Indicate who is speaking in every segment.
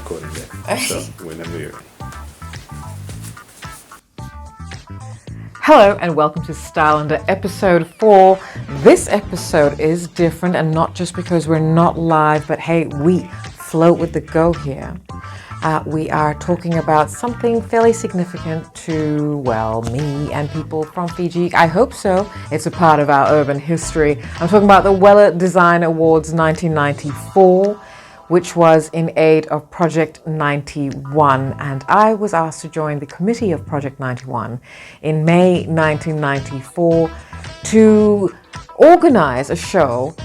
Speaker 1: recording there. So whenever you're ready.
Speaker 2: Hello and welcome to Style Under episode 4. This episode is different, and not just because we're not live, but hey, we float with the go here. We are talking about something fairly significant to, well, me and people from Fiji. I hope so. It's a part of our urban history. I'm talking about the Wella Design Awards 1994, which was in aid of Project 91. And I was asked to join the committee of Project 91 in May 1994 to organize a show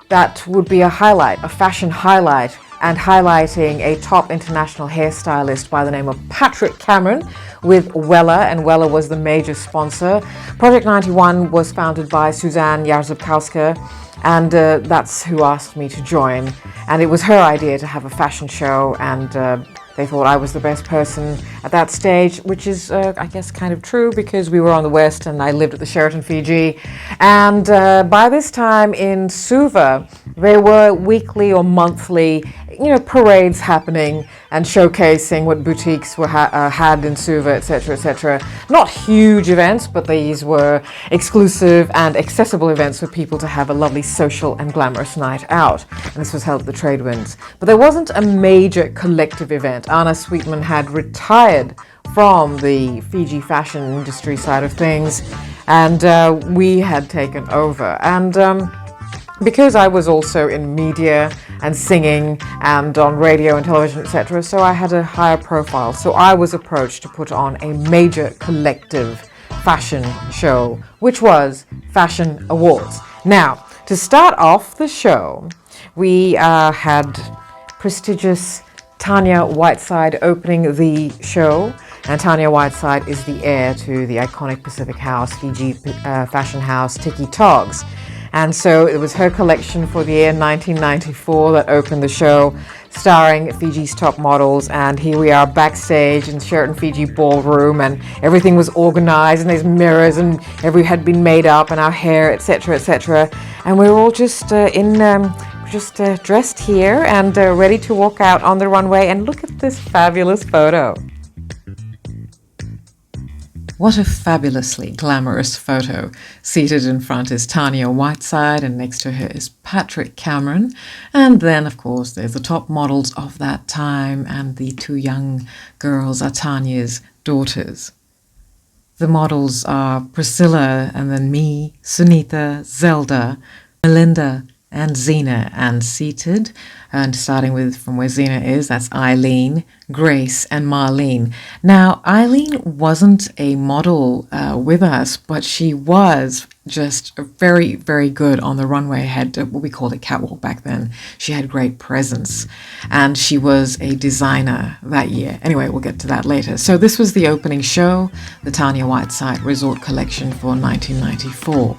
Speaker 2: that would be a highlight, a fashion highlight, and highlighting a top international hairstylist by the name of Patrick Cameron with Wella, and Wella was the major sponsor. Project 91 was founded by Suzanne Jarzabkowska, and that's who asked me to join. And it was her idea to have a fashion show, and they thought I was the best person at that stage, which is, I guess, kind of true because we were on the West and I lived at the Sheraton, Fiji. And by this time in Suva, there were weekly or monthly, parades happening and showcasing what boutiques were had in Suva, etc., etc. Not huge events, but these were exclusive and accessible events for people to have a lovely social and glamorous night out. And this was held at the Trade Winds. But there wasn't a major collective event. Anna Sweetman had retired from the Fiji fashion industry side of things, and we had taken over. And because I was also in media and singing and on radio and television, etc., so I had a higher profile. So I was approached to put on a major collective fashion show, which was Fashion Awards. Now, to start off the show, we had prestigious Tanya Whiteside opening the show. And Tanya Whiteside is the heir to the iconic Pacific House, Fiji fashion house, Tiki Togs. And so it was her collection for the year 1994 that opened the show, starring Fiji's top models. And here we are backstage in Sheraton Fiji ballroom, and everything was organized, and there's mirrors, and every had been made up, and our hair, etc., etc. And we were all just dressed here and ready to walk out on the runway. And look at this fabulous photo. What a fabulously glamorous photo. Seated in front is Tanya Whiteside, and next to her is Patrick Cameron. And then, of course, there's the top models of that time, and the two young girls are Tanya's daughters. The models are Priscilla, and then me, Sunita, Zelda, Melinda, and Zena. And seated, and starting with from where Zena is, that's Eileen, Grace, and Marlene. Now, Eileen wasn't a model with us, but she was just very, very good on the runway. Had what we called a catwalk back then. She had great presence, and she was a designer that year. Anyway, we'll get to that later. So this was the opening show, the Tanya Whiteside Resort collection for 1994.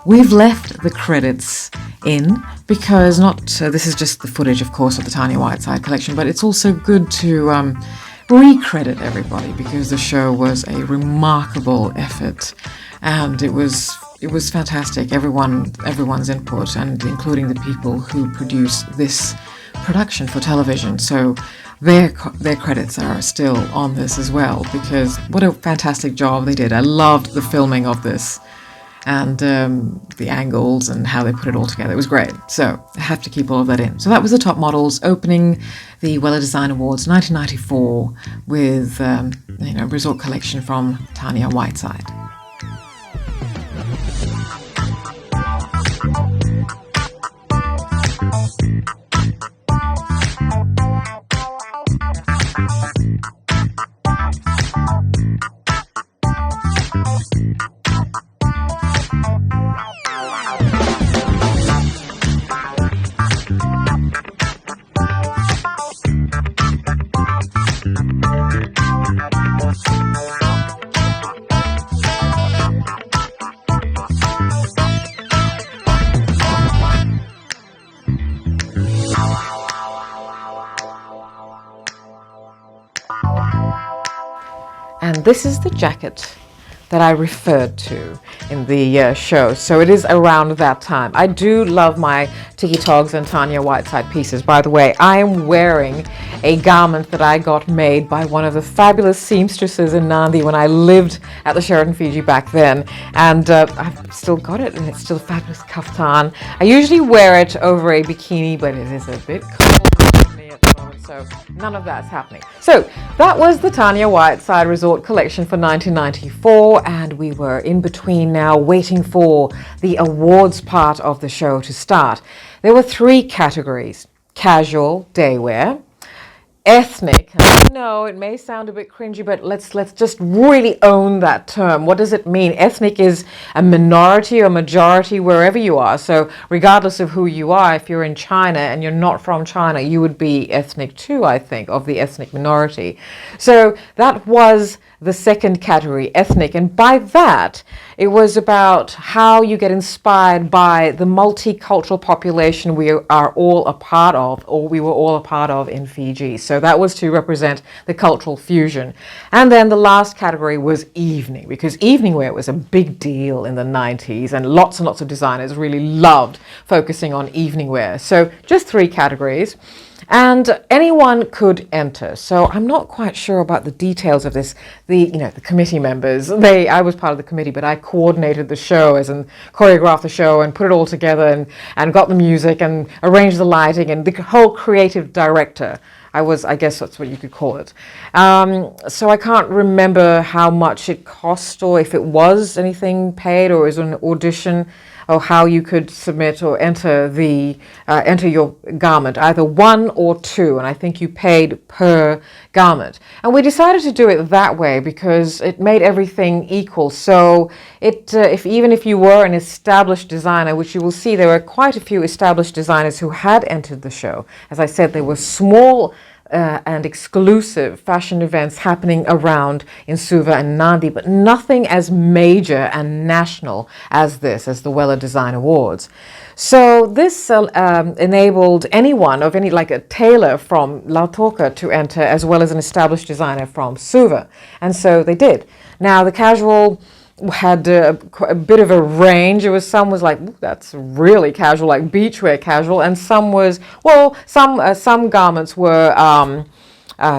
Speaker 2: We've left the credits in because this is just the footage, of course, of the Tanya Whiteside collection, but it's also good to re-credit everybody because the show was a remarkable effort, and it was fantastic. Everyone's input, and including the people who produced this production for television. So their credits are still on this as well, because what a fantastic job they did. I loved the filming of this, and the angles and how they put it all together. It was great. So I have to keep all of that in. So that was the top models opening the Wella Design Awards 1994 with resort collection from Tanya Whiteside. And this is the jacket that I referred to in the show. So it is around that time. I do love my Tiki Togs and Tanya Whiteside pieces. By the way, I am wearing a garment that I got made by one of the fabulous seamstresses in Nandi when I lived at the Sheraton Fiji back then. And I've still got it, and it's still a fabulous kaftan. I usually wear it over a bikini, but it is a bit cold for me at the moment, so none of that's happening. So that was the Tanya Whiteside Resort collection for 1994, and we were in between now waiting for the awards part of the show to start. There were 3 categories: casual, day wear, ethnic. I know it may sound a bit cringy, but let's just really own that term. What does it mean? Ethnic is a minority or majority wherever you are. So regardless of who you are, if you're in China and you're not from China, you would be ethnic too, I think, of the ethnic minority. So that was the second category, ethnic. And by that, it was about how you get inspired by the multicultural population we are all a part of, or we were all a part of in Fiji. So that was to represent the cultural fusion. And then the last category was evening, because evening wear was a big deal in the 90s, and lots of designers really loved focusing on evening wear. So just 3 categories. And anyone could enter. So I'm not quite sure about the details of this. The committee members, I was part of the committee, but I coordinated the show and choreographed the show and put it all together and got the music and arranged the lighting and the whole creative director. I guess that's what you could call it. So I can't remember how much it cost, or if it was anything paid, or is an audition, or how you could submit or enter your garment, either 1 or 2, and I think you paid per garment. And we decided to do it that way because it made everything equal. So even if you were an established designer, which you will see there were quite a few established designers who had entered the show. As I said, there were small and exclusive fashion events happening around in Suva and Nadi, but nothing as major and national as the Wella Design Awards. So this enabled anyone of any, like a tailor from Lautoka, to enter, as well as an established designer from Suva. And so they did. Now the casual had a bit of a range. Some was like, that's really casual, like beachwear casual, and some was, some garments were,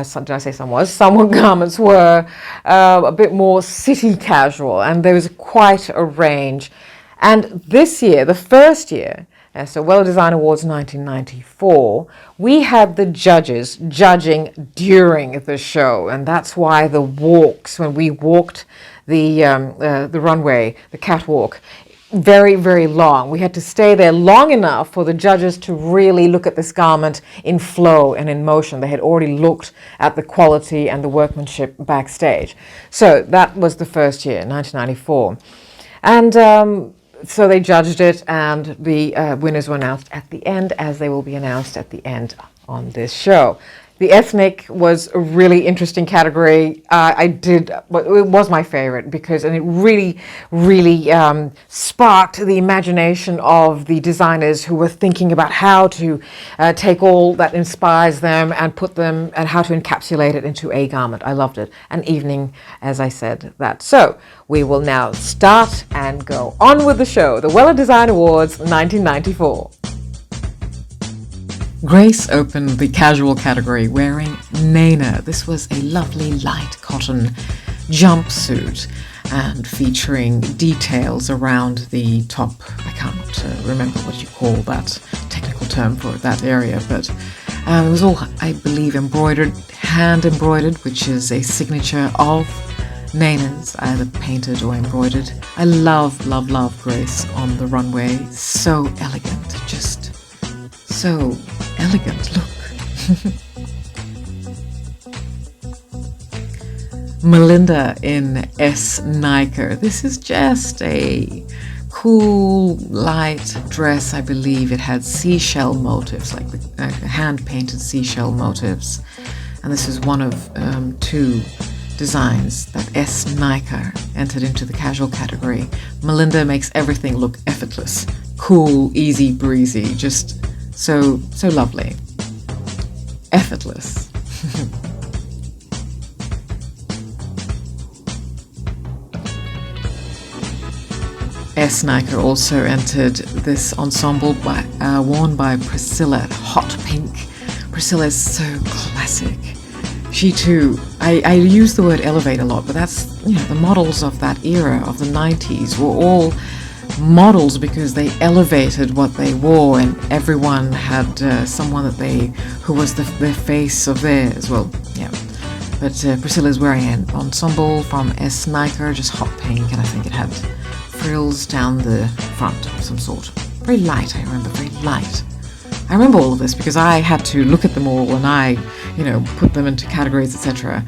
Speaker 2: some garments were a bit more city casual, and there was quite a range. And this year, the first year, so Wella Design Awards 1994, we had the judges judging during the show, and that's why the walks, when we walked the runway, the catwalk, very, very long. We had to stay there long enough for the judges to really look at this garment in flow and in motion. They had already looked at the quality and the workmanship backstage. So that was the first year, 1994. And so they judged it, and the winners were announced at the end, as they will be announced at the end on this show. The ethnic was a really interesting category. It was my favorite because it really, really sparked the imagination of the designers who were thinking about how to take all that inspires them and put them, and how to encapsulate it into a garment. I loved it. And evening, as I said, that. So we will now start and go on with the show. The Wella Design Awards 1994. Grace opened the casual category wearing Naina. This was a lovely light cotton jumpsuit and featuring details around the top. I can't remember what you call that technical term for that area, but it was all, I believe, embroidered, hand embroidered, which is a signature of Naina's, either painted or embroidered. I love, love, love Grace on the runway. So elegant, just so elegant. Look. Melinda in S. Naicker. This is just a cool, light dress. I believe it had seashell motifs, like hand-painted seashell motifs. And this is one of 2 designs that S. Naicker entered into the casual category. Melinda makes everything look effortless, cool, easy, breezy, just so lovely. Effortless. Naicker also entered this ensemble worn by Priscilla, hot pink. Priscilla is so classic. She too, I use the word elevate a lot, but that's, the models of that era of the 90s were all models because they elevated what they wore, and everyone had someone who was their face of theirs. Well, yeah. But Priscilla's wearing an ensemble from Naicker, just hot pink, and I think it had frills down the front of some sort. Very light, I remember, very light. I remember all of this because I had to look at them all and I, put them into categories, etc.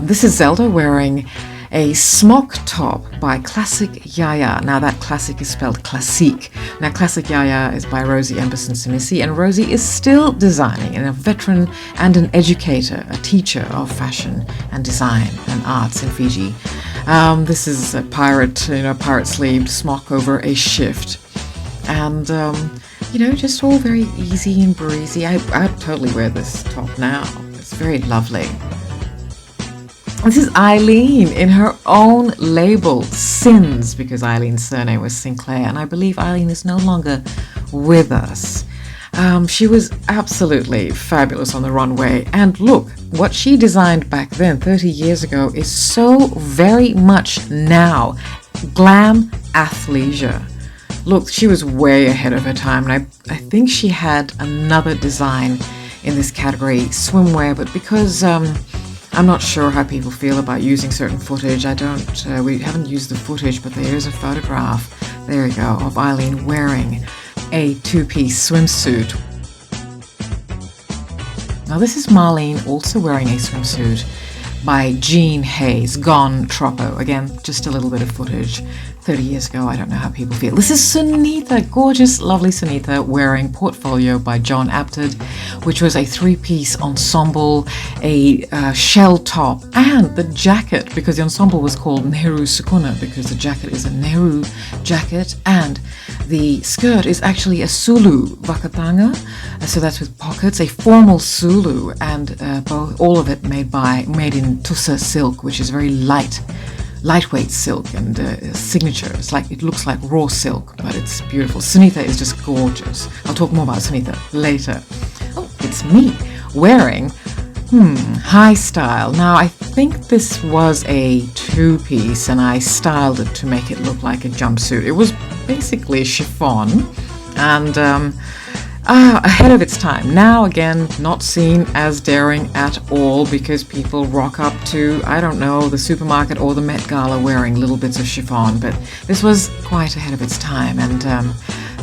Speaker 2: This is Zelda wearing a smock top by Classique Yaya. Now that Classique is spelled Classique. Now Classique Yaya is by Rosie Emberson-Simisi, and Rosie is still designing, and a veteran and an educator, a teacher of fashion and design and arts in Fiji. This is a pirate-sleeved smock over a shift. And, just all very easy and breezy. I'd totally wear this top now. It's very lovely. This is Eileen in her own label, Sins, because Eileen's surname was Sinclair, and I believe Eileen is no longer with us. She was absolutely fabulous on the runway, and look, what she designed back then, 30 years ago, is so very much now. Glam athleisure. Look, she was way ahead of her time, and I think she had another design in this category, swimwear, but because I'm not sure how people feel about using certain footage. We haven't used the footage, but there is a photograph, there we go, of Eileen wearing a two-piece swimsuit. Now this is Marlene also wearing a swimsuit by Jean Hayes, Gone Troppo. Again, just a little bit of footage. 30 years ago, I don't know how people feel. This is Sunita, gorgeous, lovely Sunita, wearing Portfolio by John Apted, which was a three-piece ensemble, a shell top, and the jacket, because the ensemble was called Nehru Sukuna, because the jacket is a Nehru jacket, and the skirt is actually a Sulu Vakatanga, so that's with pockets, a formal Sulu, and all of it made in Tussa silk, which is very lightweight silk and signature. It looks like raw silk, but it's beautiful. Sunita is just gorgeous. I'll talk more about Sunita later. Oh, it's me wearing high style. Now I think this was a two-piece and I styled it to make it look like a jumpsuit. It was basically chiffon and ahead of its time. Now, again, not seen as daring at all because people rock up to, I don't know, the supermarket or the Met Gala wearing little bits of chiffon, but this was quite ahead of its time and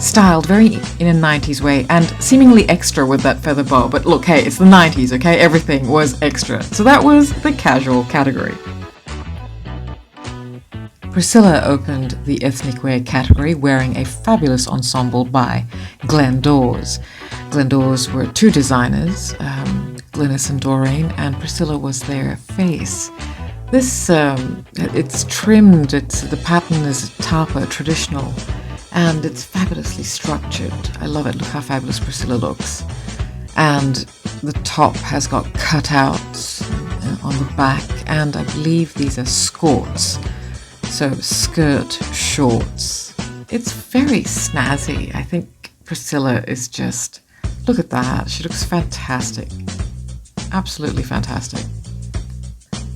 Speaker 2: styled very in a 90s way and seemingly extra with that feather bow. But look, hey, it's the 90s, okay? Everything was extra. So that was the casual category. Priscilla opened the ethnic wear category wearing a fabulous ensemble by Glendors. Glendors were two designers, Glynis and Doreen, and Priscilla was their face. This, it's trimmed, the pattern is tapa, traditional, and it's fabulously structured. I love it. Look how fabulous Priscilla looks. And the top has got cutouts on the back, and I believe these are skirts. So skirt, shorts. It's very snazzy. I think Priscilla is just, look at that. She looks fantastic. Absolutely fantastic.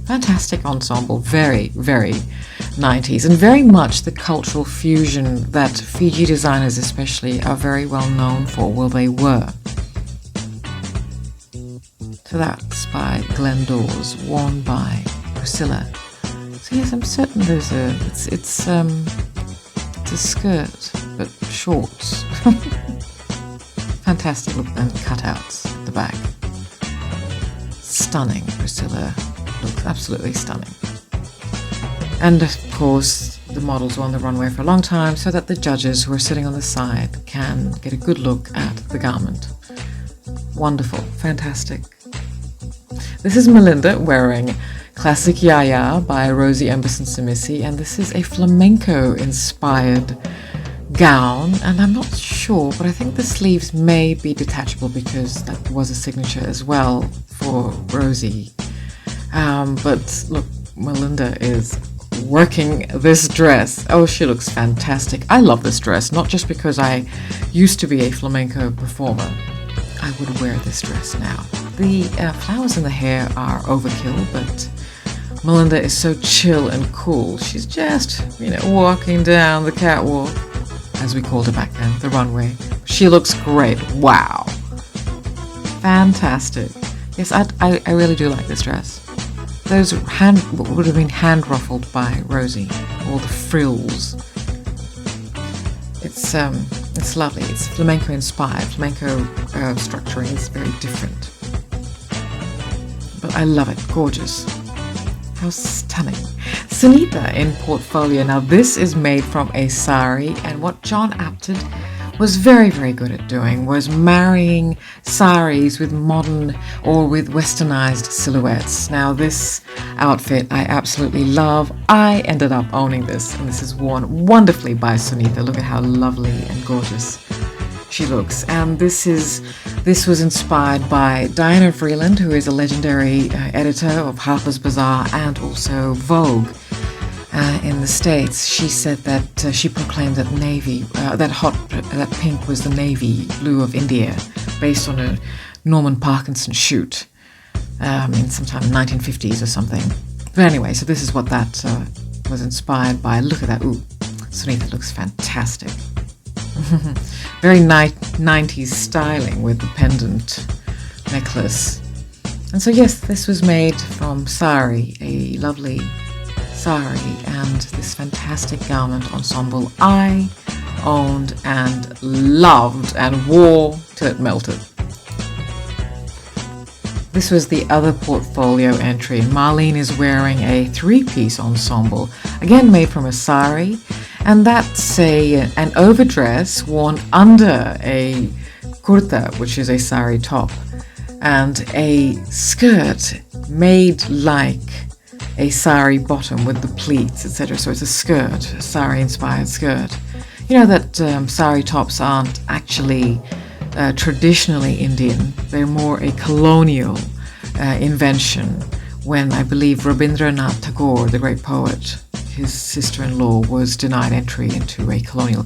Speaker 2: Fantastic ensemble. Very, very 90s. And very much the cultural fusion that Fiji designers especially are very well known for. Well, they were. So that's by Glendors, worn by Priscilla. So yes, I'm certain there's it's a skirt, but shorts. Fantastic look and cutouts at the back. Stunning, Priscilla looks absolutely stunning. And of course, the models were on the runway for a long time so that the judges who are sitting on the side can get a good look at the garment. Wonderful, fantastic. This is Melinda wearing Classique Yaya by Rosie Emberson-Simisi, and this is a flamenco-inspired gown, and I'm not sure, but I think the sleeves may be detachable because that was a signature as well for Rosie. But look, Melinda is working this dress. Oh, she looks fantastic. I love this dress, not just because I used to be a flamenco performer. I would wear this dress now. The flowers in the hair are overkill, but Melinda is so chill and cool. She's just, walking down the catwalk, as we called it back then, the runway. She looks great. Wow. Fantastic. Yes, I really do like this dress. Those would have been hand ruffled by Rosie. All the frills. It's lovely. It's flamenco inspired. Flamenco structuring is very different. But I love it. Gorgeous. How stunning. Sunita in portfolio. Now this is made from a sari, and what John Apted was very, very good at doing was marrying saris with modern or with westernized silhouettes. Now this outfit I absolutely love. I ended up owning this, and this is worn wonderfully by Sunita. Look at how lovely and gorgeous she looks. And this was inspired by Diana Vreeland, who is a legendary editor of Harper's Bazaar and also Vogue in the States. She said that she proclaimed that that pink was the navy blue of India, based on a Norman Parkinson shoot in sometime 1950s or something. But anyway, so this is what that was inspired by. Look at that. Ooh, Sunita looks fantastic. Very 90s styling with the pendant necklace. And so yes, this was made from sari, a lovely sari, and this fantastic garment ensemble I owned and loved and wore till it melted. This was the other portfolio entry. Marlene is wearing a three-piece ensemble, again made from a sari, and that's an overdress worn under a kurta, which is a sari top, and a skirt made like a sari bottom with the pleats, etc. So it's a skirt, a sari-inspired skirt. You know that sari tops aren't actually traditionally Indian. They're more a colonial invention, when I believe Rabindranath Tagore, the great poet, his sister-in-law was denied entry into a colonial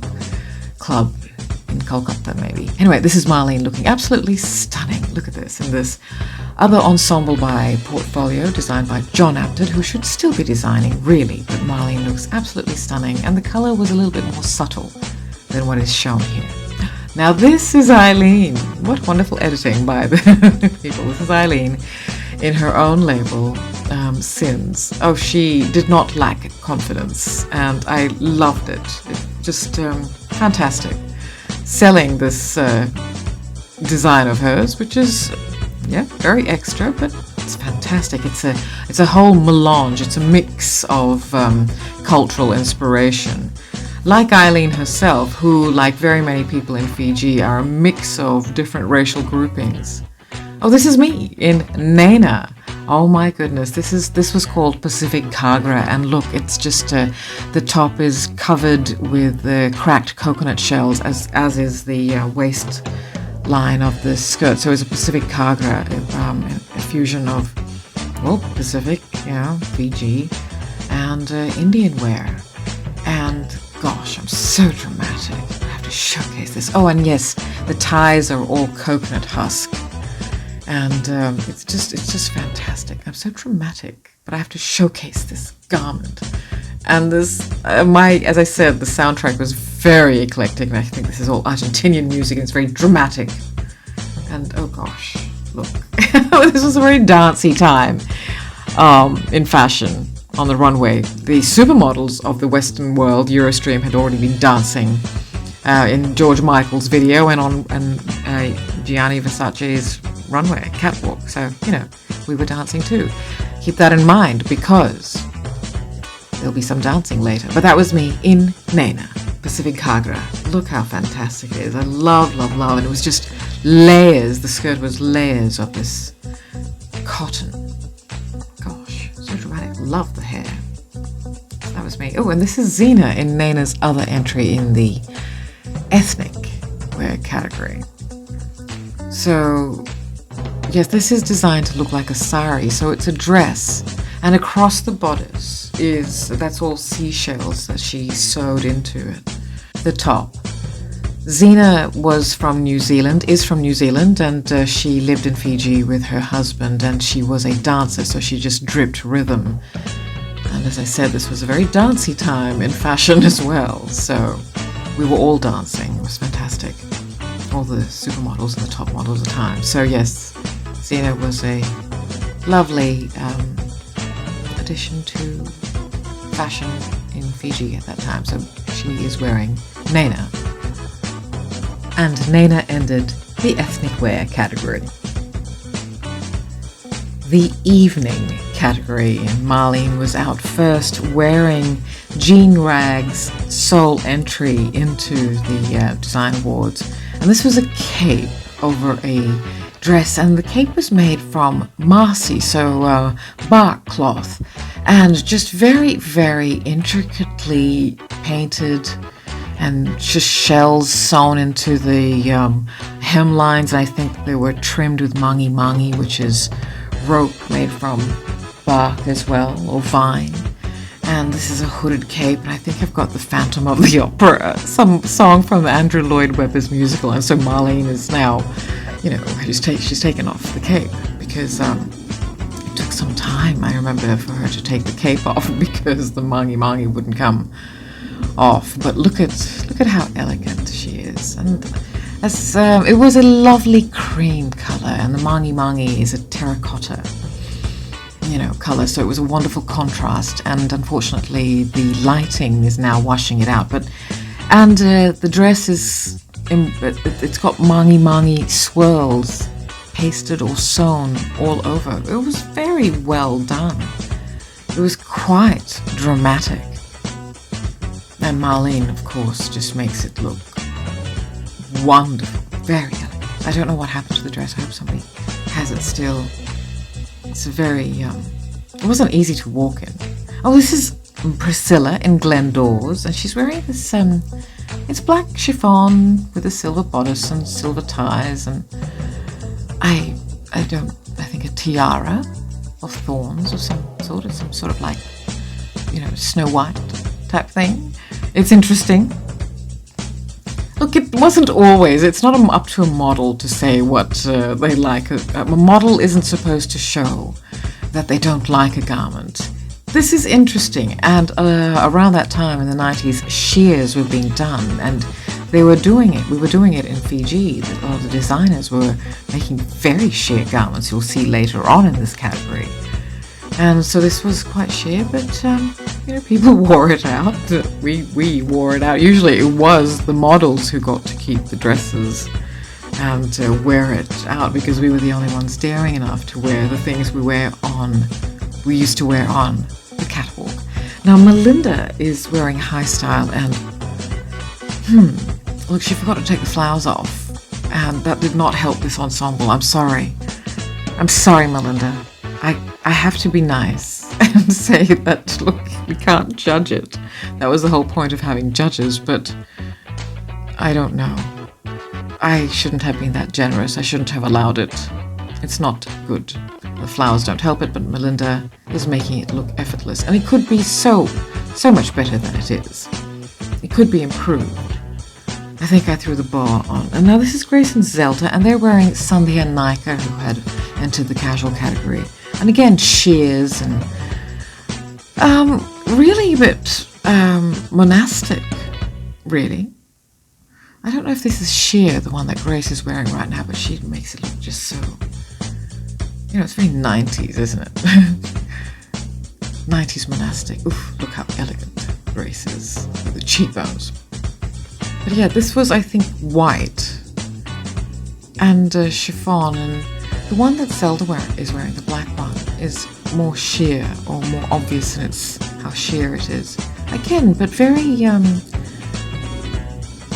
Speaker 2: club in Kolkata, maybe. Anyway, this is Marlene looking absolutely stunning. Look at this. And this other ensemble by Portfolio, designed by John Apted, who should still be designing, really. But Marlene looks absolutely stunning. And the color was a little bit more subtle than what is shown here. Now, this is Eileen. What wonderful editing by the people. This is Eileen in her own label, Sins. Oh, she did not lack confidence, and I loved it. Just fantastic. Selling this design of hers, which is, very extra, but it's fantastic. It's a whole melange. It's a mix of cultural inspiration. Like Eileen herself, who, like very many people in Fiji, are a mix of different racial groupings. Oh, this is me in Naina. Oh my goodness, this was called Pacific Kagra, and look, it's just the top is covered with cracked coconut shells, as is the waist line of the skirt. So it's a Pacific Kagra, a fusion of Pacific, Fiji, and Indian wear. And gosh, I'm so dramatic. I have to showcase this. Oh, and yes, the ties are all coconut husk. And it's just fantastic. I'm so dramatic, but I have to showcase this garment. And this, as I said, the soundtrack was very eclectic, and I think this is all Argentinian music, and it's very dramatic. And oh gosh, look, this was a very dancey time in fashion on the runway. The supermodels of the Western world, Eurostream, had already been dancing in George Michael's video and on Gianni Versace's runway, catwalk. So, we were dancing too. Keep that in mind, because there'll be some dancing later. But that was me in Naina, Pacific Kagra. Look how fantastic it is. I love, love, love. And it was just layers. The skirt was layers of this cotton. Gosh, so dramatic. Love the hair. That was me. Oh, and this is Zena in Naina's other entry in the ethnic wear category. So, yes, this is designed to look like a sari. So it's a dress, and across the bodice that's all seashells that she sewed into it. The top. Zena is from New Zealand, and she lived in Fiji with her husband, and she was a dancer, so she just dripped rhythm. And as I said, this was a very dancey time in fashion as well, so we were all dancing. It was fantastic. All the supermodels and the top models at the time. So yes, Zena was a lovely addition to fashion in Fiji at that time. So she is wearing Naina. And Naina ended the ethnic wear category. The evening category, and Marlene was out first wearing Jean Ragg's sole entry into the Design Awards. And this was a cape over a dress, and the cape was made from marsi, so bark cloth, and just very, very intricately painted and just shells sewn into the hemlines. I think they were trimmed with mangi, which is rope made from bark as well, or vine. And this is a hooded cape, and I think I've got the Phantom of the Opera, some song from Andrew Lloyd Webber's musical. And so Marlene is now, she's taken off the cape because it took some time, I remember, for her to take the cape off because the mangi wouldn't come off. But look at how elegant she is, and as it was a lovely cream color, and the mangi is a terracotta color, so it was a wonderful contrast. And unfortunately the lighting is now washing it out, and the dress it's got mangi swirls pasted or sewn all over. It was very well done. It was quite dramatic. And Marlene, of course, just makes it look wonderful, very elegant. I don't know what happened to the dress. I hope somebody has it still. It's very, it wasn't easy to walk in. Oh, this is Priscilla in Glendors, and she's wearing this, it's black chiffon with a silver bodice and silver ties, and I think a tiara of thorns or some sort of like, Snow White type thing. It's interesting. Look, it wasn't always. It's not up to a model to say what they like. A model isn't supposed to show that they don't like a garment. This is interesting. And around that time in the 90s, shears were being done, and they were doing it. We were doing it in Fiji. A lot of the designers were making very sheer garments. You'll see later on in this category. And so this was quite sheer, but people wore it out. We wore it out. Usually it was the models who got to keep the dresses and wear it out, because we were the only ones daring enough to wear the things we used to wear on the catwalk. Now Melinda is wearing high style, and look, she forgot to take the flowers off, and that did not help this ensemble. I'm sorry, Melinda. I have to be nice and say that, look, we can't judge it. That was the whole point of having judges, but I don't know. I shouldn't have been that generous. I shouldn't have allowed it. It's not good. The flowers don't help it, but Melinda is making it look effortless. And it could be so much better than it is. It could be improved. I think I threw the bar on. And now this is Grace and Zelda, and they're wearing Sandhya and Naicker, who had entered the casual category. And again, shears and really a bit monastic, really. I don't know if this is sheer, the one that Grace is wearing right now, but she makes it look just so, it's very 90s, isn't it? 90s monastic. Oof, look how elegant Grace is with the cheekbones. But yeah, this was, I think, white and chiffon, and the one that Zelda is wearing, the black one, is more sheer or more obvious in how sheer it is. Again, but very,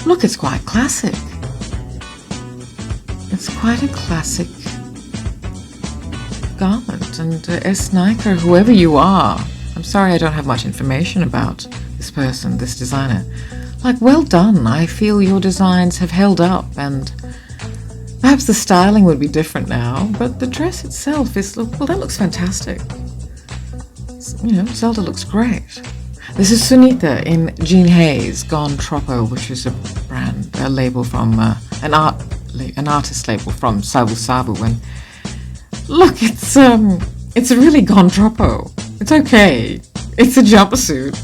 Speaker 2: look, it's quite classic. It's quite a classic garment. And Naicker, whoever you are, I'm sorry I don't have much information about this person, this designer. Like, well done. I feel your designs have held up, and perhaps the styling would be different now, but the dress itself that looks fantastic. Zelda looks great. This is Sunita in Jean Hayes, Gone Troppo, which is a brand, a label from an artist label from Savu Savu. And look, it's really Gone Troppo. It's okay. It's a jumpsuit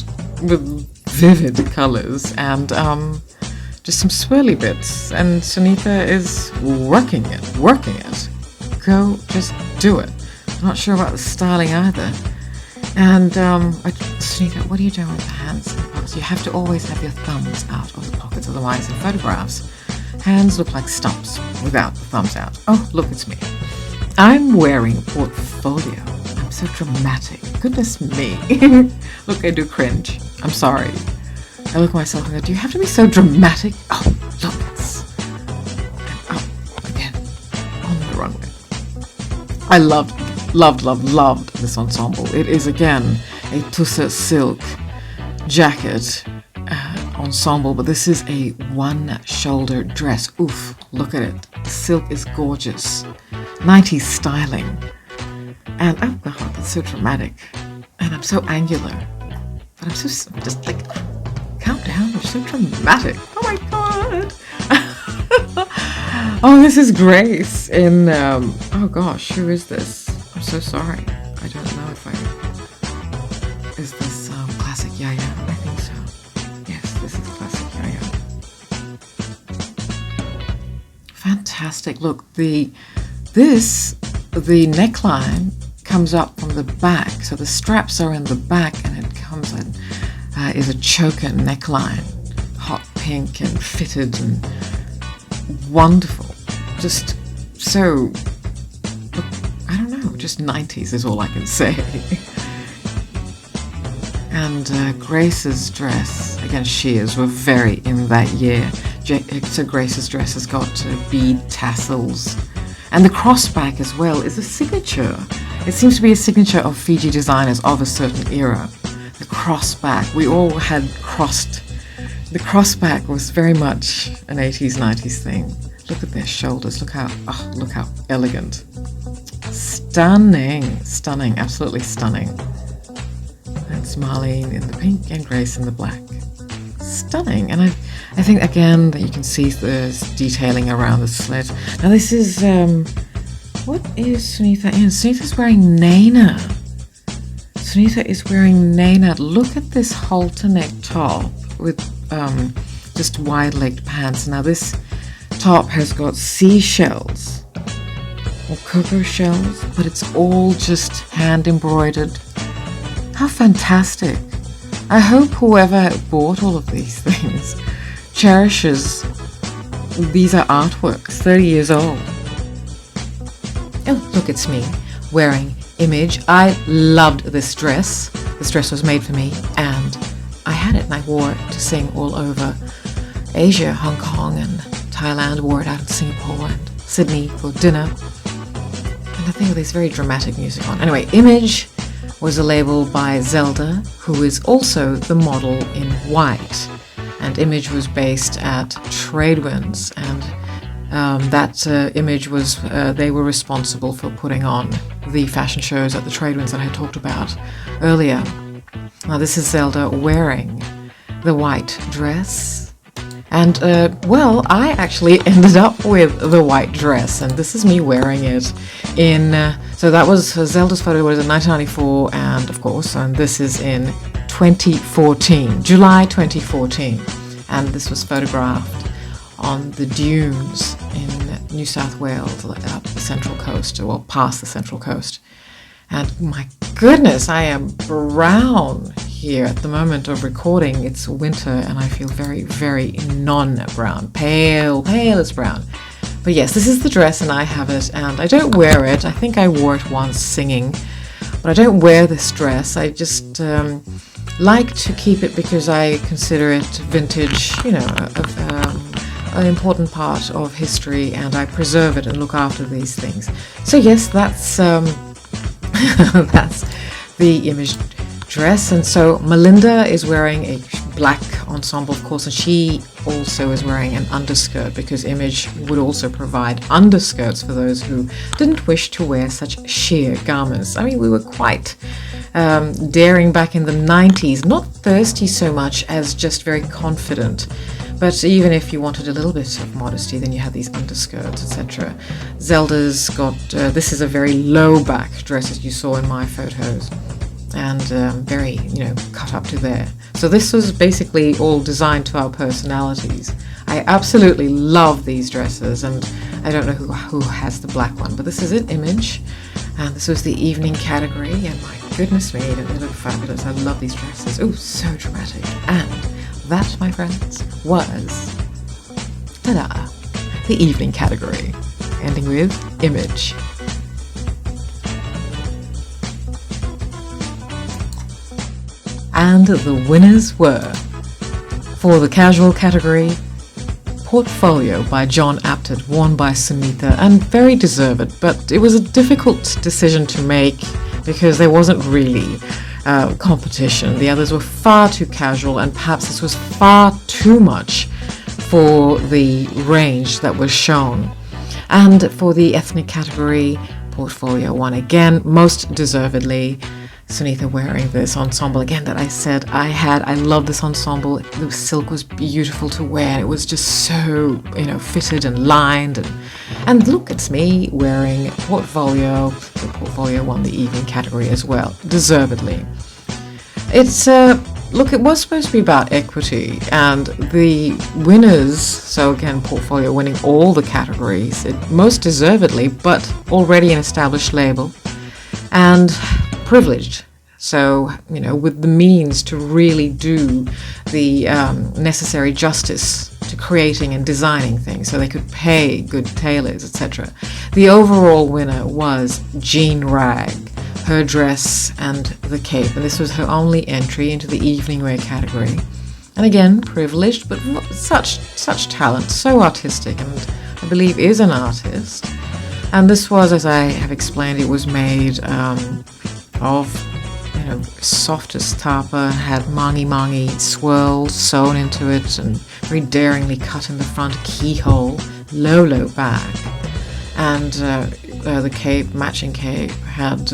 Speaker 2: with vivid colors and just some swirly bits. And Sunita is working it. Go, just do it. I'm not sure about the styling either. And Sunita, what are you doing with the hands in the pockets? You have to always have your thumbs out of the pockets, otherwise in photographs, hands look like stumps without the thumbs out. Oh, look, it's me. I'm wearing a portfolio. I'm so dramatic. Goodness me. Look, I do cringe. I'm sorry. I look at myself and go, do you have to be so dramatic? Oh, look, I'm up again on the runway. I loved this ensemble. It is again a tussa silk jacket ensemble, but this is a one-shoulder dress. Oof, look at it. The silk is gorgeous. 90s styling. And oh god, that's so dramatic. And I'm so angular. But I'm just like, calm down, you're so dramatic. Oh my god. Oh, this is Grace in, oh gosh, who is this? I'm so sorry. I don't know if is this Classique Yaya? I think so. Yes, this is Classique Yaya. Fantastic. Look, the neckline comes up from the back. So the straps are in the back and it comes in, is a choker neckline. Hot pink and fitted and wonderful. Just so, I don't know, just 90s is all I can say. And Grace's dress, again, shears were very in that year. So Grace's dress has got bead tassels. And the crossback as well is a signature. It seems to be a signature of Fiji designers of a certain era. The crossback, we all had crossed. The crossback was very much an 80s, 90s thing. Look at their shoulders. Look how elegant. Stunning, absolutely stunning. That's Marlene in the pink and Grace in the black. Stunning. And I think again that you can see the detailing around the slit. Now this is, what is Sunita in? Sunita's wearing Naina. Sunita is wearing Naina. Look at this halter neck top with just wide-legged pants. Now this top has got seashells or cocoa shells, but it's all just hand embroidered. How fantastic. I hope whoever bought all of these things cherishes these are artworks 30 years old. Oh, look, it's me wearing Image. I loved this dress. This dress was made for me and I had it and I wore it to sing all over Asia, Hong Kong and Thailand, wore it out in Singapore and Sydney for dinner. And I think with this very dramatic music on. Anyway, Image was a label by Zelda, who is also the model in white. And Image was based at Tradewinds, and that Image was, they were responsible for putting on the fashion shows at the Tradewinds that I talked about earlier. Now this is Zelda wearing the white dress. And, well, I actually ended up with the white dress, and this is me wearing it in, so that was, Zelda's photo was in 1994, and of course, and this is in 2014, July 2014, and this was photographed on the dunes in New South Wales, up the Central Coast, or past the Central Coast. And my goodness, I am brown here at the moment of recording. It's winter and I feel very, very non-brown, pale as brown. But yes, this is the dress and I have it and I don't wear it. I think I wore it once singing, but I don't wear this dress. I just like to keep it because I consider it vintage, you know, an important part of history, and I preserve it and look after these things. So yes, that's that's the Image dress. And so Melinda is wearing a black ensemble, of course, and she also is wearing an underskirt because Image would also provide underskirts for those who didn't wish to wear such sheer garments. I mean, we were quite daring back in the 90s, not thirsty so much as just very confident. But even if you wanted a little bit of modesty, then you had these underskirts, etc. Zelda's got, this is a very low back dress as you saw in my photos, and very, cut up to there. So this was basically all designed to our personalities. I absolutely love these dresses, and I don't know who has the black one, but this is an image, and this was the evening category, and my goodness me, they look fabulous. I love these dresses. Oh, so dramatic. And that, my friends, was ta-da, the evening category, ending with image. And the winners were, for the casual category, Portfolio by John Apted, worn by Sunita, and very deserved, but it was a difficult decision to make because there wasn't really competition. The others were far too casual, and perhaps this was far too much for the range that was shown. And for the ethnic category, Portfolio won again, most deservedly. Sunita wearing this ensemble again that I said I love this ensemble. The silk was beautiful to wear. It was just so, fitted and lined. And look, it's me wearing Portfolio. The Portfolio won the evening category as well, deservedly. It's, look, it was supposed to be about equity, and the winners, so again, Portfolio winning all the categories, most deservedly, but already an established label, and privileged. So, with the means to really do the necessary justice to creating and designing things so they could pay good tailors, etc. The overall winner was Jean Ragg, her dress and the cape. And this was her only entry into the evening wear category. And again, privileged, but such talent, so artistic, and I believe is an artist. And this was, as I have explained, it was made of softest tapa, had mangi swirls sewn into it and very daringly cut in the front, keyhole, low back, and the cape, matching cape, had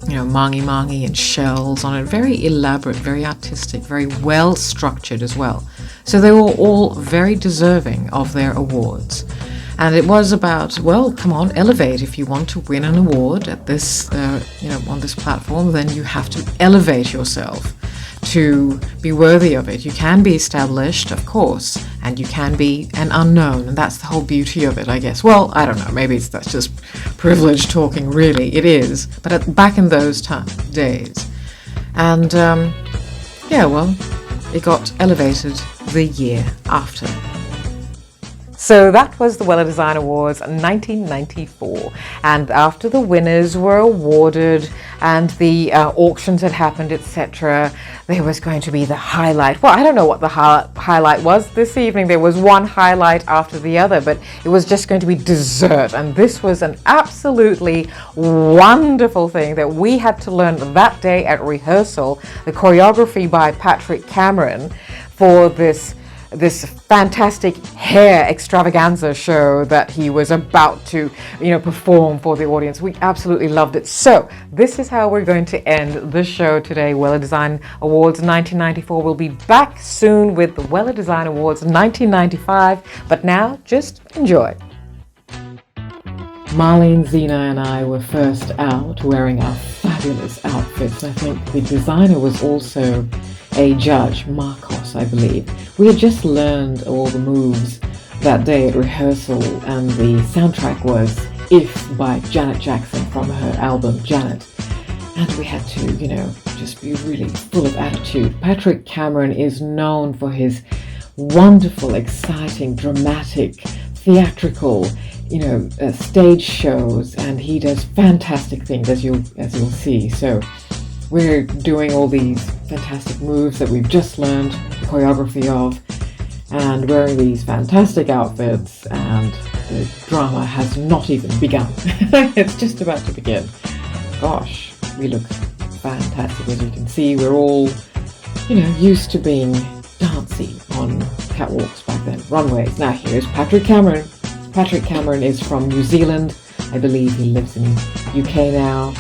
Speaker 2: mangi and shells on it, very elaborate, very artistic, very well structured as well. So they were all very deserving of their awards. And it was about, well, come on, elevate. If you want to win an award at this, on this platform, then you have to elevate yourself to be worthy of it. You can be established, of course, and you can be an unknown, and that's the whole beauty of it, I guess. Well, I don't know, maybe that's just privilege talking, really, it is, but back in those days. And, it got elevated the year after. So that was the Wella Design Awards 1994, and after the winners were awarded and the auctions had happened, etc., there was going to be the highlight. Well, I don't know what the highlight was this evening. There was one highlight after the other, but it was just going to be dessert, and this was an absolutely wonderful thing that we had to learn that day at rehearsal, the choreography by Patrick Cameron for this fantastic hair extravaganza show that he was about to, perform for the audience. We absolutely loved it. So this is how we're going to end the show today. Wella Design Awards 1994. We'll be back soon with the Wella Design Awards 1995. But now, just enjoy. Marlene, Zena and I were first out wearing our fabulous outfits. I think the designer was also a judge, Marcos, I believe. We had just learned all the moves that day at rehearsal, and the soundtrack was If by Janet Jackson from her album Janet. And we had to, just be really full of attitude. Patrick Cameron is known for his wonderful, exciting, dramatic, theatrical, stage shows, and he does fantastic things, as you'll see. So we're doing all these fantastic moves that we've just learned the choreography of, and wearing these fantastic outfits, and the drama has not even begun. It's just about to begin. Gosh, we look fantastic, as you can see. We're all, used to being dancey on catwalks back then, runways. Now here's Patrick Cameron. Patrick Cameron is from New Zealand. I believe he lives in UK now.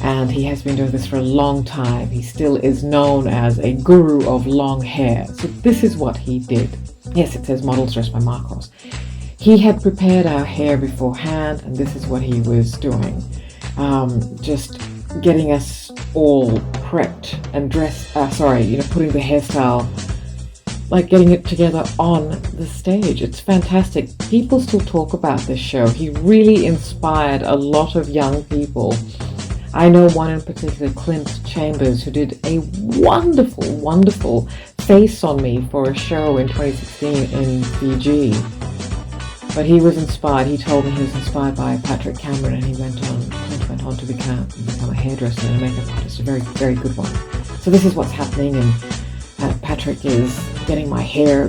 Speaker 2: And he has been doing this for a long time. He still is known as a guru of long hair. So this is what he did. Yes, it says models dressed by Marcos. He had prepared our hair beforehand, and this is what he was doing. Just getting us all prepped and dressed, putting the hairstyle, like getting it together on the stage. It's fantastic. People still talk about this show. He really inspired a lot of young people. I know one in particular, Clint Chambers, who did a wonderful, wonderful face on me for a show in 2016 in Fiji. But he was inspired. He told me he was inspired by Patrick Cameron, and Clint went on to become a hairdresser and a makeup artist, a very, very good one. So this is what's happening, and Patrick is getting my hair,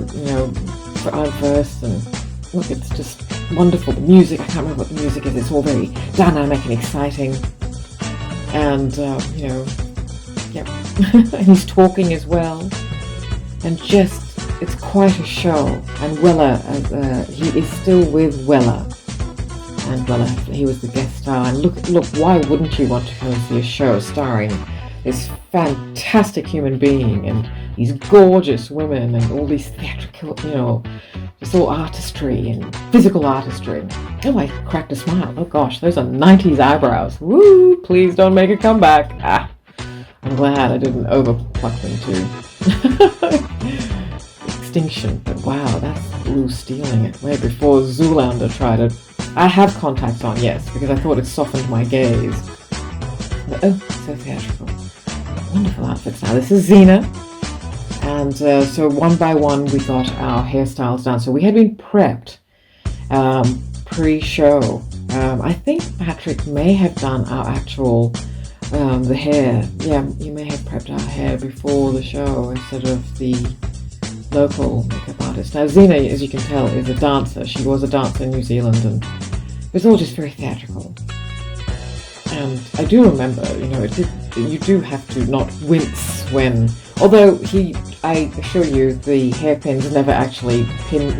Speaker 2: on first, and look, it's just wonderful. The music, I can't remember what the music is. It's all very dynamic and exciting. And, and he's talking as well. And just, it's quite a show. And Wella, he is still with Wella. And Wella, he was the guest star. And look, why wouldn't you want to come and see a show starring this fantastic human being and these gorgeous women and all these theatrical, just all artistry and physical artistry. Oh, I cracked a smile. Oh gosh, those are 90s eyebrows. Woo, please don't make a comeback. I'm glad I didn't overpluck them to extinction. But wow, that's blue stealing it way before Zoolander tried it. I have contacts on, yes, because I thought it softened my gaze. But, oh, so theatrical. Wonderful outfits. Now this is Zena. And so one by one we got our hairstyles done. So we had been prepped pre-show. I think Patrick may have done our actual, the hair. Yeah, you may have prepped our hair before the show instead of the local makeup artist. Now Zena, as you can tell, is a dancer. She was a dancer in New Zealand, and it was all just very theatrical. And I do remember, you do have to not wince when, although I assure you, the hairpins never actually pin, it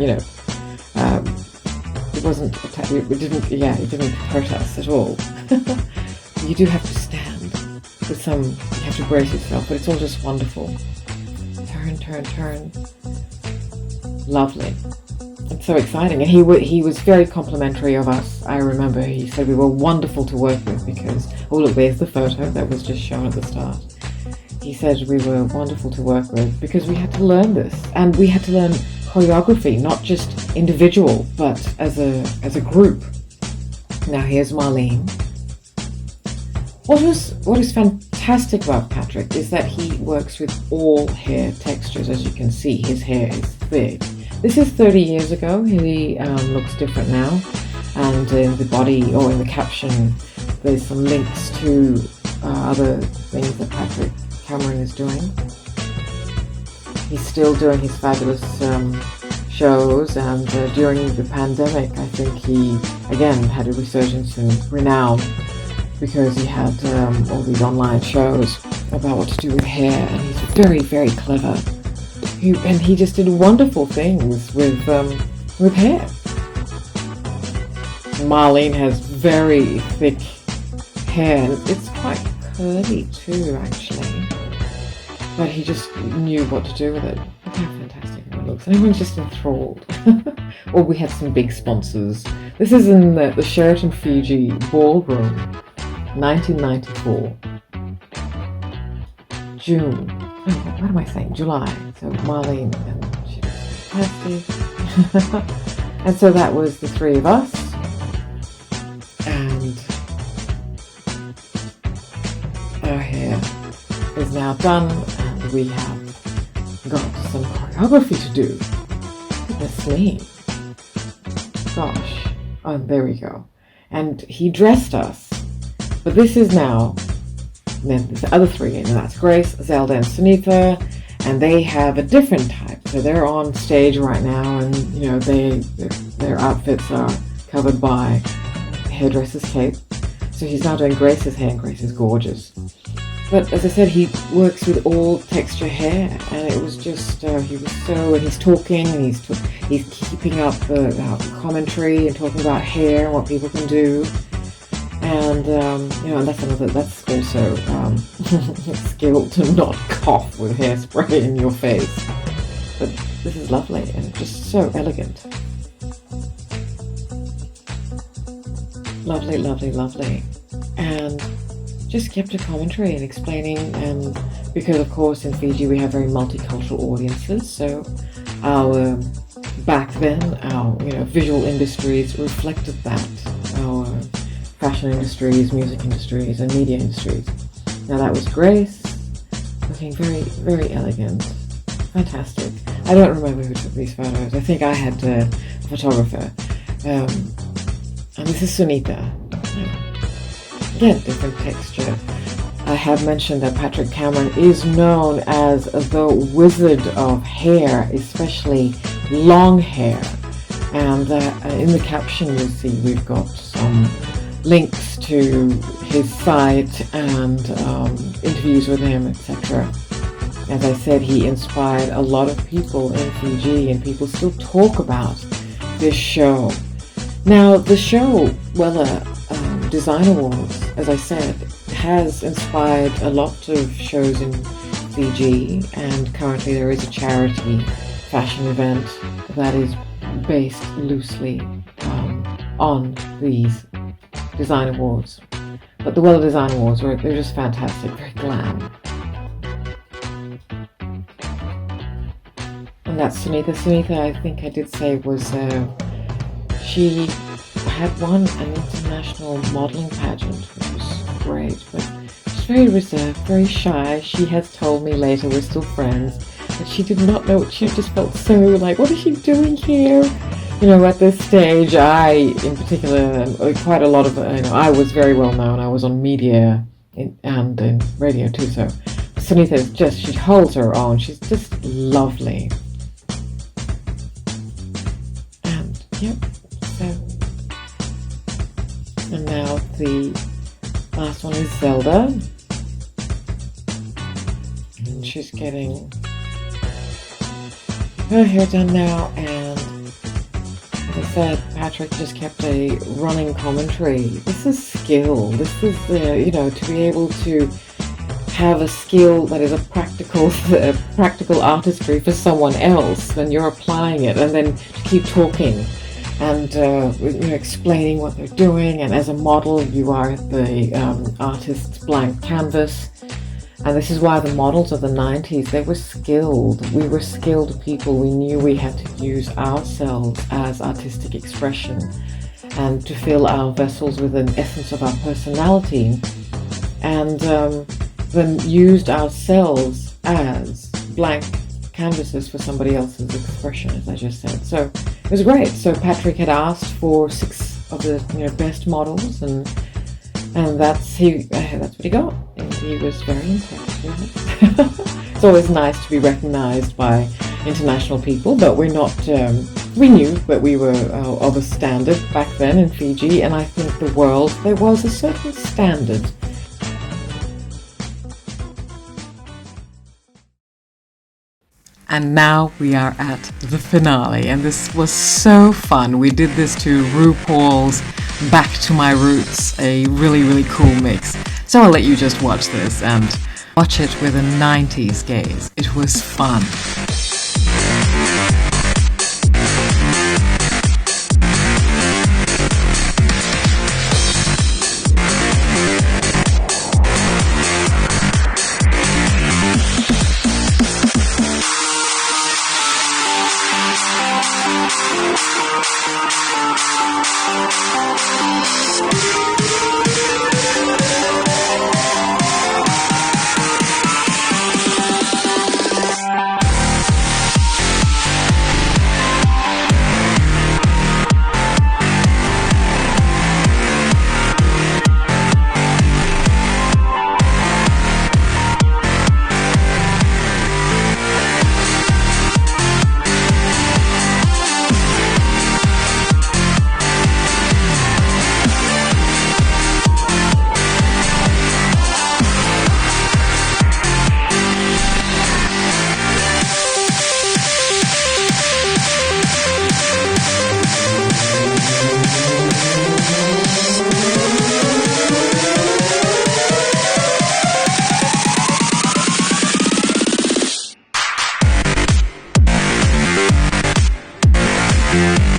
Speaker 2: didn't hurt us at all. You do have to stand with you have to brace yourself, but it's all just wonderful. Turn. Lovely. It's so exciting. And he was very complimentary of us. I remember he said we were wonderful to work with because, oh look, there's the photo that was just shown at the start. He said we were wonderful to work with because we had to learn this. And we had to learn choreography, not just individual, but as a group. Now here's Marlene. What is fantastic about Patrick is that he works with all hair textures. As you can see, his hair is thick. This is 30 years ago. He looks different now. And in the body, or in the caption, there's some links to other things that Patrick Cameron is doing. He's still doing his fabulous shows, and during the pandemic, I think he, again, had a resurgence in renown because he had all these online shows about what to do with hair, and he's very, very clever. And he just did wonderful things with hair. Marlene has very thick hair. It's quite curly too, actually. But he just knew what to do with it. Look how fantastic it looks. And everyone's just enthralled. Well, we had some big sponsors. This is in the Sheraton Fiji Ballroom, 1994. June. Oh, what am I saying? July. So Marlene, and she was fantastic. And so that was the three of us. And our hair is now done, and we have got some choreography to do. Goodness me. Gosh. Oh, there we go. And he dressed us. But this is now, then there's the other three, and that's Grace, Zelda, and Sunita, and they have a different type. So they're on stage right now, and their outfits are covered by hairdresser's cape. So he's now doing Grace's hair, and Grace is gorgeous. But as I said, he works with all texture hair, and it was just, and he's talking, and he's keeping up the commentary and talking about hair and what people can do. And and that's also skill to not cough with hairspray in your face. But this is lovely and just so elegant. Lovely, lovely, lovely. And just kept a commentary and explaining, and because of course in Fiji we have very multicultural audiences, so our back then our visual industries reflected that, our fashion industries, music industries, and media industries. Now that was Grace, looking very, very elegant, fantastic. I don't remember who took these photos. I think I had a photographer. And this is Sunita. Again, different texture. I have mentioned that Patrick Cameron is known as the wizard of hair, especially long hair. And in the caption you'll see we've got some links to his site and interviews with him, etc. As I said, he inspired a lot of people in Fiji, and people still talk about this show. Now, the show, Wella Design Awards, as I said, has inspired a lot of shows in Fiji, and currently there is a charity fashion event that is based loosely on these design awards. But the Wella Design Awards, they're just fantastic, very glam. And that's Sunita. Sunita, I think I did say, was she had won an international modeling pageant, which was great, but she's very reserved, very shy. She has told me later, we're still friends, that she did not know, she just felt so like, what is she doing here? At this stage, I, in particular, quite a lot of, I was very well known. I was on media and in radio too, so Sunita is just, she holds her own. She's just lovely. And, yep, so. And now the last one is Zelda. And she's getting her hair done now, and as I said, Patrick just kept a running commentary. This is skill. This is to be able to have a skill that is a practical artistry for someone else when you're applying it, and then to keep talking and explaining what they're doing. And as a model, you are the artist's blank canvas. And this is why the models of the 90s, they were skilled. We were skilled people. We knew we had to use ourselves as artistic expression and to fill our vessels with an essence of our personality, and then used ourselves as blank canvases for somebody else's expression, as I just said. So it was great. So Patrick had asked for 6 of the best models, and that's what he got, and he was very impressed with it. It's always nice to be recognized by international people, but we're not, we knew that we were of a standard back then in Fiji, and I think the world, there was a certain standard. And now we are at the finale, and this was so fun. We did this to RuPaul's Back to My Roots, a really, really cool mix. So I'll let you just watch this and watch it with a 90s gaze. It was fun. Bye.